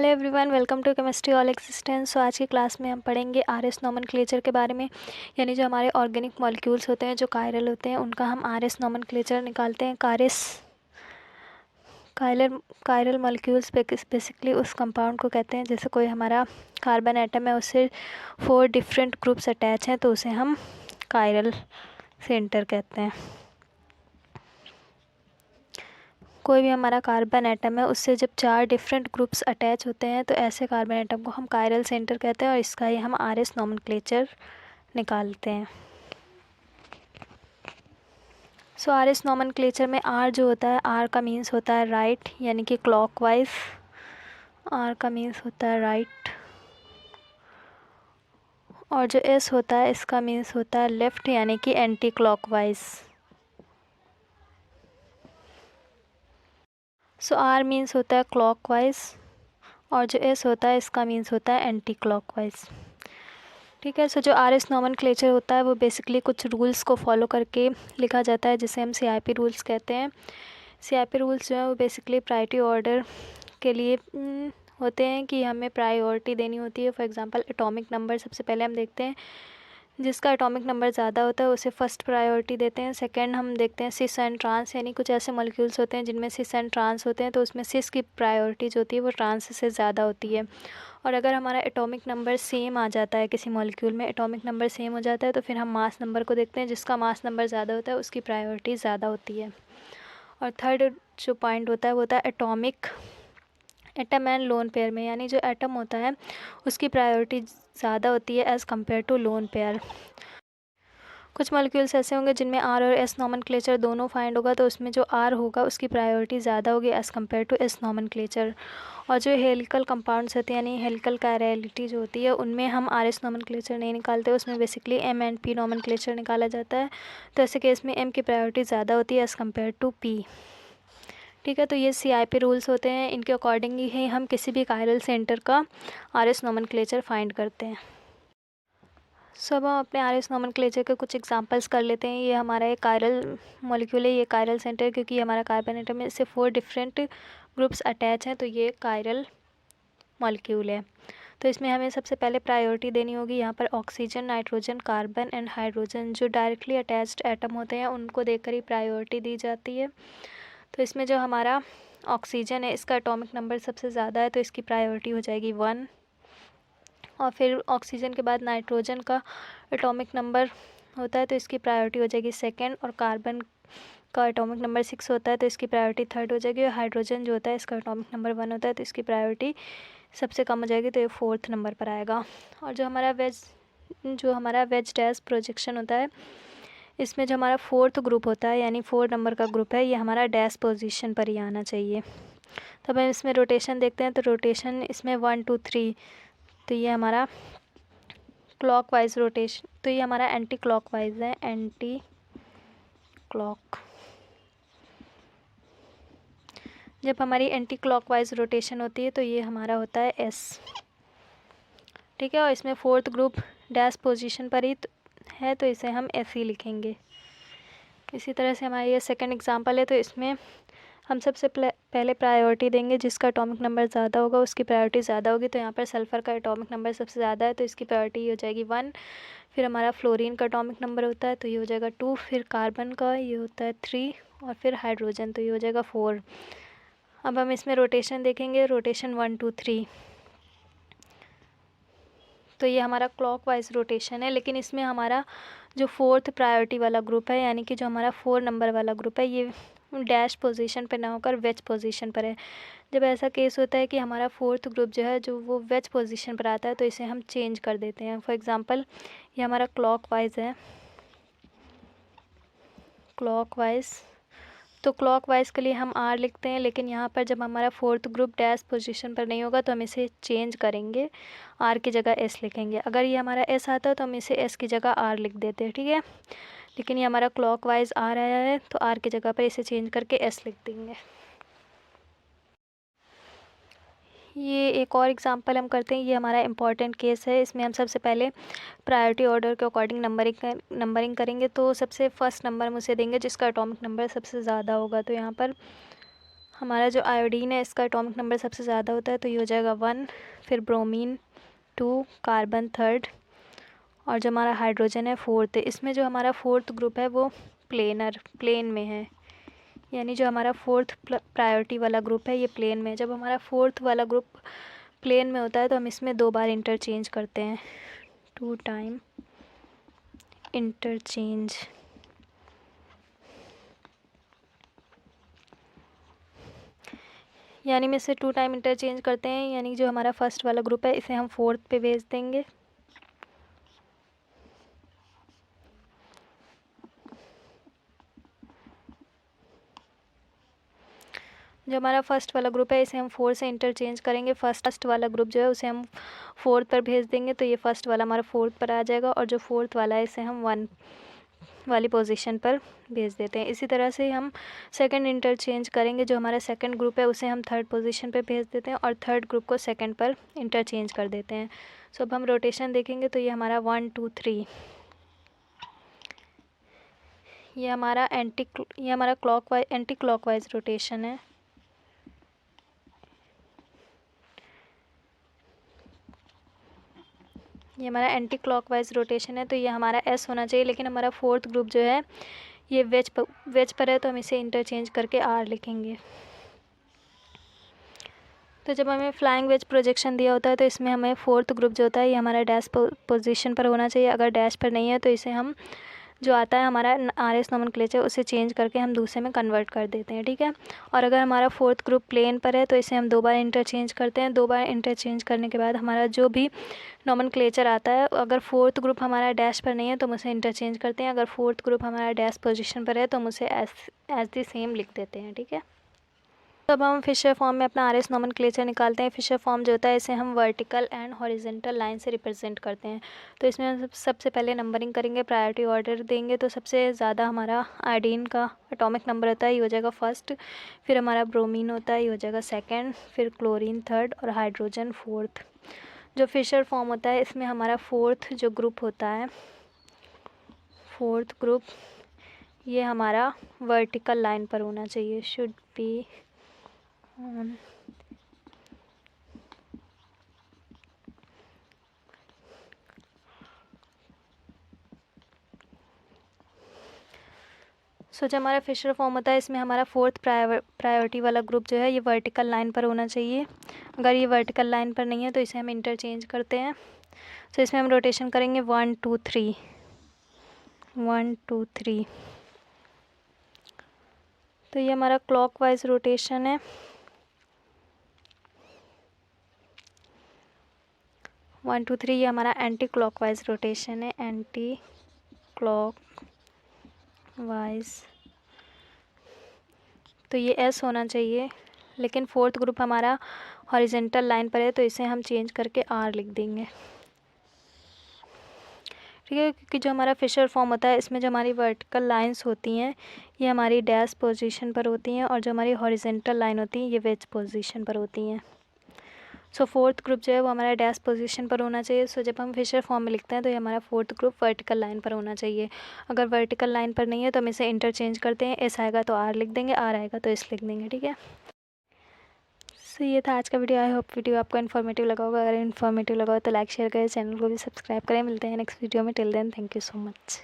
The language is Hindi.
Hello everyone, welcome to chemistry all existence. सो आज की क्लास में हम पढ़ेंगे आरएस नोमेनक्लेचर के बारे में, यानी जो हमारे ऑर्गेनिक मॉलिक्यूल्स होते हैं जो कायरल होते हैं उनका हम आरएस नोमेनक्लेचर निकालते हैं। कायरल मॉलिक्यूल्स बेसिकली उस कंपाउंड को कहते हैं, जैसे कोई हमारा कार्बन एटम है उससे 4 डिफरेंट ग्रुप्स अटैच हैं तो उसे हम कायरल सेंटर कहते हैं। कोई भी हमारा कार्बन एटम है उससे जब 4 डिफरेंट ग्रुप्स अटैच होते हैं तो ऐसे कार्बन एटम को हम कायरल सेंटर कहते हैं और इसका ही हम आरएस नोमेनक्लेचर निकालते हैं। सो आरएस नोमेनक्लेचर में आर जो होता है, आर का मीन्स होता है राइट, यानी कि क्लॉकवाइज। आर का मीन्स होता है राइट। और जो एस होता है इसका मीन्स होता है लेफ़्ट, यानी कि anti clockwise. So R means होता है क्लॉकवाइज और जो एस होता है इसका मीन्स होता है एंटी क्लॉकवाइज। ठीक है। सो जो आरएस नोमेनक्लेचर होता है वो बेसिकली कुछ रूल्स को फॉलो करके लिखा जाता है, जिसे हम सीआईपी रूल्स कहते हैं। सीआईपी रूल्स जो है वो बेसिकली प्रायोरिटी ऑर्डर के लिए होते हैं कि हमें प्रायोरिटी देनी होती है। फॉर एग्जांपल एटॉमिक नंबर सबसे पहले हम देखते हैं, जिसका एटॉमिक नंबर ज़्यादा होता है उसे फर्स्ट प्रायोरिटी देते हैं। सेकंड हम देखते हैं सिस एंड ट्रांस, यानी कुछ ऐसे मॉलिक्यूल्स होते हैं जिनमें सिस एंड ट्रांस होते हैं तो उसमें सिस की प्रायोरिटी जो होती है वो ट्रांस से ज़्यादा होती है। और अगर हमारा एटॉमिक नंबर सेम आ जाता है, किसी मॉलिक्यूल में एटॉमिक नंबर सेम हो जाता है तो फिर हम मास नंबर को देखते हैं, जिसका मास नंबर ज़्यादा होता है उसकी प्रायोरिटी ज़्यादा होती है। और थर्ड जो पॉइंट होता है वो होता है atomic atom and lone pair में, यानी जो एटम होता है उसकी प्रायोरिटी ज़्यादा होती है as compare to lone pair. कुछ मॉलिक्यूल्स ऐसे होंगे जिनमें आर और एस नोमेनक्लेचर दोनों फाइंड होगा तो उसमें जो आर होगा उसकी प्रायोरिटी ज़्यादा होगी as compare to S nomenclature. और जो हेलिकल कंपाउंड्स होते हैं, यानी हेलिकल कायरलिटी जो होती है, उनमें हम आर एस नोमेनक्लेचर नहीं निकालते, उसमें basically M and P nomenclature निकाला जाता है। तो ऐसे केस में एम की प्रायोरिटी ज़्यादा होती है एज़ कम्पेयर टू पी। ठीक है। तो ये सीआईपी रूल्स होते हैं, इनके अकॉर्डिंग ही हम किसी भी कायरल सेंटर का आर एस नोमेनक्लेचर फाइंड करते हैं। सो अब हम अपने आरएस नोमेनक्लेचर के कुछ एग्जांपल्स कर लेते हैं। ये हमारा एक कायरल मॉलिक्यूल है, ये कायरल सेंटर, क्योंकि हमारा कार्बन एटम में इससे 4 डिफरेंट ग्रुप्स अटैच हैं तो ये कायरल मॉलिक्यूल है। तो इसमें हमें सबसे पहले प्रायोरिटी देनी होगी यहाँ पर oxygen, nitrogen, carbon and hydrogen. जो डायरेक्टली अटैच्ड एटम होते हैं उनको देखकर ही प्रायोरिटी दी जाती है। तो इसमें जो हमारा ऑक्सीजन है इसका एटॉमिक नंबर सबसे ज़्यादा है तो इसकी प्रायोरिटी हो जाएगी 1। और फिर ऑक्सीजन के बाद नाइट्रोजन का एटॉमिक नंबर होता है तो इसकी प्रायोरिटी हो जाएगी 2nd। और कार्बन का एटॉमिक नंबर 6 होता है तो इसकी प्रायोरिटी 3rd हो जाएगी। और हाइड्रोजन जो होता है इसका एटॉमिक नंबर 1 होता है तो इसकी प्रायोरिटी सबसे कम हो जाएगी तो ये 4th नंबर पर आएगा। और जो हमारा वेज डैश प्रोजेक्शन होता है, इसमें जो हमारा 4th ग्रुप होता है, यानी 4 नंबर का ग्रुप है, ये हमारा डैश पोजीशन पर ही आना चाहिए। तब हम इसमें रोटेशन देखते हैं तो रोटेशन इसमें 1 2 3, तो ये हमारा क्लॉकवाइज रोटेशन, तो ये हमारा एंटी क्लॉकवाइज है, एंटी क्लॉक। जब हमारी एंटी क्लॉकवाइज रोटेशन होती है तो ये हमारा होता है एस। ठीक है। और इसमें 4th ग्रुप डैश पोजीशन पर ही है तो इसे हम एस ही लिखेंगे। इसी तरह से हमारा ये सेकंड एग्जांपल है, तो इसमें हम सबसे पहले प्रायोरिटी देंगे जिसका एटॉमिक नंबर ज़्यादा होगा उसकी प्रायोरिटी ज़्यादा होगी। तो यहाँ पर सल्फ़र का एटॉमिक नंबर सबसे ज़्यादा है तो इसकी प्रायोरिटी हो जाएगी 1। फिर हमारा फ्लोरीन का एटॉमिक नंबर होता है तो ये हो जाएगा 2। फिर कार्बन का ये होता है 3 और फिर हाइड्रोजन तो ये हो जाएगा 4। अब हम इसमें रोटेशन देखेंगे, रोटेशन 1 2 3, तो ये हमारा क्लॉकवाइज रोटेशन है। लेकिन इसमें हमारा जो 4th प्रायोरिटी वाला ग्रुप है, यानी कि जो हमारा 4 नंबर वाला ग्रुप है, ये डैश पोजीशन पर ना होकर वेज पोजीशन पर है। जब ऐसा केस होता है कि हमारा 4th ग्रुप जो है जो वो वेज पोजीशन पर आता है तो इसे हम चेंज कर देते हैं। फॉर एग्जांपल ये हमारा क्लॉकवाइज है, क्लॉकवाइज, तो क्लॉकवाइज के लिए हम आर लिखते हैं, लेकिन यहाँ पर जब हमारा 4th ग्रुप डैश पोजीशन पर नहीं होगा तो हम इसे चेंज करेंगे, आर की जगह एस लिखेंगे। अगर ये हमारा एस आता है तो हम इसे एस की जगह आर लिख देते हैं। ठीक है। लेकिन ये हमारा क्लॉकवाइज आर आया है तो आर की जगह पर इसे चेंज करके एस लिख देंगे। ये एक और एग्जांपल हम करते हैं, ये हमारा इम्पॉर्टेंट केस है। इसमें हम सबसे पहले प्रायोरिटी ऑर्डर के अकॉर्डिंग नंबरिंग करेंगे। तो सबसे फर्स्ट नंबर हम उसे देंगे जिसका एटॉमिक नंबर सबसे ज़्यादा होगा। तो यहाँ पर हमारा जो आयोडीन है इसका एटॉमिक नंबर सबसे ज़्यादा होता है, तो ये हो जाएगा 1, फिर ब्रोमीन 2, कार्बन 3rd, और जो हमारा हाइड्रोजन है 4th। इसमें जो हमारा 4th ग्रुप है वो प्लेन में है, यानी जो हमारा 4th प्रायोरिटी वाला ग्रुप है ये प्लेन में है। जब हमारा 4th वाला ग्रुप प्लेन में होता है तो हम इसमें 2 बार इंटरचेंज करते हैं, 2 टाइम इंटरचेंज। यानी में से 2 टाइम इंटरचेंज करते हैं, यानी जो हमारा फर्स्ट वाला ग्रुप है इसे हम 4th पे भेज देंगे। जो हमारा फर्स्ट वाला ग्रुप है इसे हम 4 से इंटरचेंज करेंगे। फर्स्ट वाला ग्रुप जो है उसे हम 4th पर भेज देंगे, तो ये फर्स्ट वाला हमारा 4th पर आ जाएगा, और जो 4th वाला है इसे हम 1 वाली पोजीशन पर भेज देते हैं। इसी तरह से हम सेकंड इंटरचेंज करेंगे, जो हमारा सेकंड ग्रुप है उसे हम 3rd पोजीशन पर भेज देते हैं, और 3rd ग्रुप को सेकंड पर इंटरचेंज कर देते हैं। सो अब हम रोटेशन देखेंगे तो ये हमारा 1 2 3, ये हमारा एंटी क्लॉकवाइज रोटेशन है। ये हमारा एंटी क्लॉकवाइज रोटेशन है, तो ये हमारा एस होना चाहिए, लेकिन हमारा 4th ग्रुप जो है ये वेज पर है, तो हम इसे इंटरचेंज करके आर लिखेंगे। तो जब हमें फ्लाइंग वेज प्रोजेक्शन दिया होता है तो इसमें हमें 4th ग्रुप जो होता है ये हमारा डैश पोजीशन पर होना चाहिए। अगर डैश पर नहीं है तो इसे हम जो आता है हमारा RS नोमेनक्लेचर उसे चेंज करके हम दूसरे में कन्वर्ट कर देते हैं, ठीक है। और अगर हमारा 4th ग्रुप प्लेन पर है तो इसे हम 2 बार इंटरचेंज करते हैं। 2 बार इंटरचेंज करने के बाद हमारा जो भी नोमेनक्लेचर आता है, अगर 4th ग्रुप हमारा डैश पर नहीं है तो हम उसे इंटरचेंज करते हैं। अगर 4th ग्रुप हमारा डैश पोजीशन पर है तो हम उसे एज द सेम लिख देते हैं, ठीक है। तो अब हम फिशर फॉर्म में अपना RS नोमेनक्लेचर निकालते हैं। फिशर फॉर्म जो होता है इसे हम वर्टिकल एंड हॉरिजेंटल लाइन से रिप्रेजेंट करते हैं। तो इसमें हम सबसे पहले नंबरिंग करेंगे, प्रायोरिटी ऑर्डर देंगे। तो सबसे ज़्यादा हमारा आयोडीन का एटॉमिक नंबर होता है, ये हो जाएगा 1st, फिर हमारा ब्रोमीन होता है ये हो जाएगा 2nd, फिर क्लोरीन 3rd और हाइड्रोजन 4th। जो फिशर फॉर्म होता है इसमें हमारा 4th जो ग्रुप होता है, 4th ग्रुप ये हमारा वर्टिकल लाइन पर होना चाहिए, शुड बी जो हमारा फिशर फॉर्म होता है इसमें हमारा 4th प्रायोरिटी वाला ग्रुप जो है ये वर्टिकल लाइन पर होना चाहिए। अगर ये वर्टिकल लाइन पर नहीं है तो इसे हम इंटरचेंज करते हैं। तो इसमें हम रोटेशन करेंगे 1 2 3, 1 2 3। तो ये हमारा क्लॉकवाइज रोटेशन है। 1 2 3 ये हमारा एंटी क्लॉकवाइज रोटेशन है, एंटी क्लॉकवाइज। तो ये एस होना चाहिए, लेकिन 4th ग्रुप हमारा हॉरिजेंटल लाइन पर है तो इसे हम चेंज करके आर लिख देंगे, ठीक है। क्योंकि जो हमारा फिशर फॉर्म होता है इसमें जो हमारी वर्टिकल लाइंस होती हैं ये हमारी डैश पोजीशन पर होती हैं, और जो हमारी हॉरिजेंटल लाइन होती हैं ये वेज पोजीशन पर होती हैं। सो 4th ग्रुप जो है वो हमारा डैश पोजीशन पर होना चाहिए। सो जब हम फिशर फॉर्म में लिखते हैं तो ये हमारा 4th ग्रुप वर्टिकल लाइन पर होना चाहिए। अगर वर्टिकल लाइन पर नहीं है तो हम इसे इंटरचेंज करते हैं, एस आएगा तो आर लिख देंगे, आर आएगा तो एस लिख देंगे, ठीक है। सो ये था आज का वीडियो। आई होप वीडियो आपको इन्फॉर्मेटिव लगा होगा। अगर इन्फॉर्मेटिव लगा हो तो लाइक शेयर करें, चैनल को भी सब्सक्राइब करें। मिलते हैं नेक्स्ट वीडियो में। Till then thank you so much.